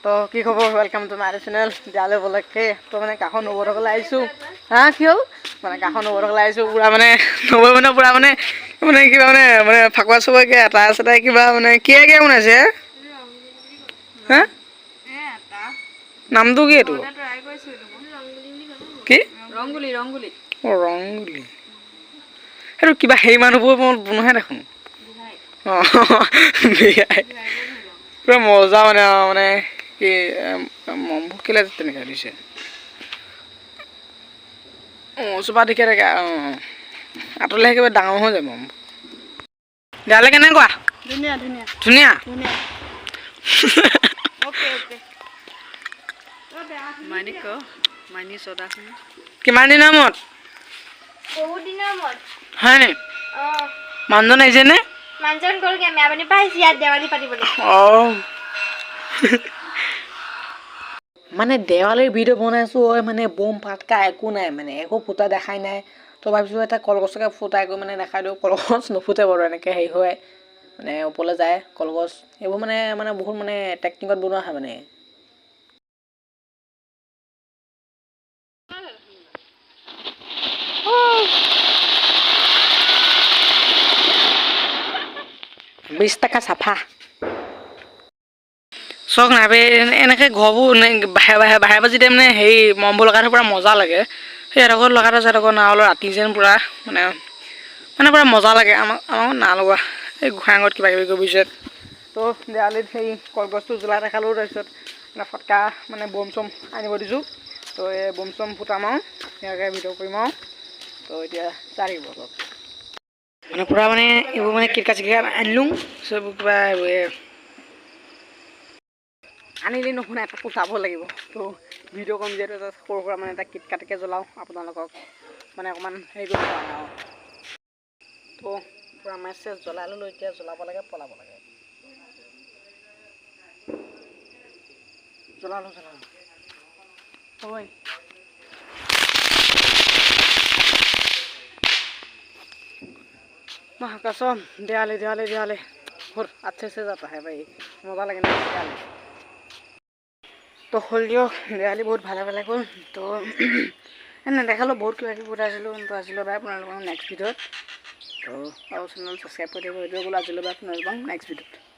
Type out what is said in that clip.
তো কি খবৰ welcome to my channel Diwali উপলক্ষে তো মানে কাষৰ নৱৰসকলে আহিছোঁ হা কি হ'ল মানে কাষৰ নৱৰসকলে আহিছোঁ পুৰা মানে নৱৰ মানে পুৰা মানে মানে কিবা মানে মানে ফাকুৱা চকুৱাকৈ এটা আছে কিবা মানে কিয় বনাইছে হা নামটো কি এইটো কি ৰংগুলি ৰংগুলি অঁ ৰংগুলি সেইটো কিবা সেই মানুহবোৰ মই বনোৱাহে দেখোন অঁ পুৰা মজা মানে মানে কি মমবোৰ কেলে তেনেকৈ দিছে অঁ চোপা দেখি থাকে অঁ আঁতৰলৈ একেবাৰে ডাঙৰ হৈ যায় মম দিৱালী কেনেকুৱা ধুনীয়া ধুনীয়া ধুনীয়া ধুনীয়া কিমান দিনৰ মূৰত বহুত দিনৰ মূৰত হয় নি মানুহজন আহিছে নে মানুহজন গ'লগে মেৰাপানী পৰা আহিছে ইয়াত দেৱালী পাতিবলৈ অঁ মানে দেৱালীৰ ভিডিঅ' বনাইছোঁ মানে বম ফাটকা একো নাই মানে একো ফুটা দেখাই নাই তো ভাবিছোঁ এটা কলগছকে ফুটাই কৰি মানে দেখাই দিওঁ কলগছ নুফুটে বাৰু এনেকৈ হেৰি হয় মানে ওপৰলৈ যায় কলগছ এইবোৰ মানে মানে বহুত মানে টেকনিকত বনোৱা হয় মানে বিশ টকা চাফা চক নাই এনেকৈ ঘৰবোৰ বাহে বাহে বাহে বাজি দিয়ে মানে হেৰি মমবোৰ লগাই থৈ পূৰা মজা লাগে সেই এডোখৰত লগাই থৈছে এডোখৰত না অলপ ৰাতি যেন পূৰা মানে মানে পূৰা মজা লাগে আমাক না লগা এই গোঁসাই ঘৰত কিবা কিবি কৰিব বিচাৰে তো দেৱালীত সেই কলগছটো জ্বলাই দেখালোঁ তাৰপিছত মানে ফটকা মানে বম চম আনিব দিছোঁ তো এই বম চম ফুটাম আৰু সেয়াকৈ ভিডিঅ' কৰিম আৰু তো এতিয়া চাই থাকিব অলপ মানে পূৰা মানে এইবোৰ মানে কিটকা চিটকা আনিলোঁ চব কিবা আনিলে নুশুনে এটা ফুটাব লাগিব তো ভিডিঅ' কম যিহেতু এটা সৰু সুৰা মানে এটা কিটকাটকৈ জ্বলাওঁ আপোনালোকক মানে অকণমান হেৰি কৰিব পাৰে আৰু তো পূৰা মেছেজ জ্বলাই ল'লোঁ এতিয়া জ্বলাব লাগে পলাব লাগে জ্বলালোঁ ঐ कसम दिवाली दिवाली दिवाली और अच्छे से जाता है भाई मज़ा लगे ना दिवाली तो होलियो दिवाली बहुत ভালে ভালে গ'ল তো এনে দেখালোঁ বহুত কিবা কিবি উঠাইছিলোঁ তো আজিলৈ বাই আপোনালোকক নেক্সট ভিডিঅ'ত তো আৰু চেনেল ছাবস্ক্ৰাইব কৰি দিব ভিডিঅ'বোৰ আজিলৈ বাই আপোনালোকক নেক্সট ভিডিঅ'ত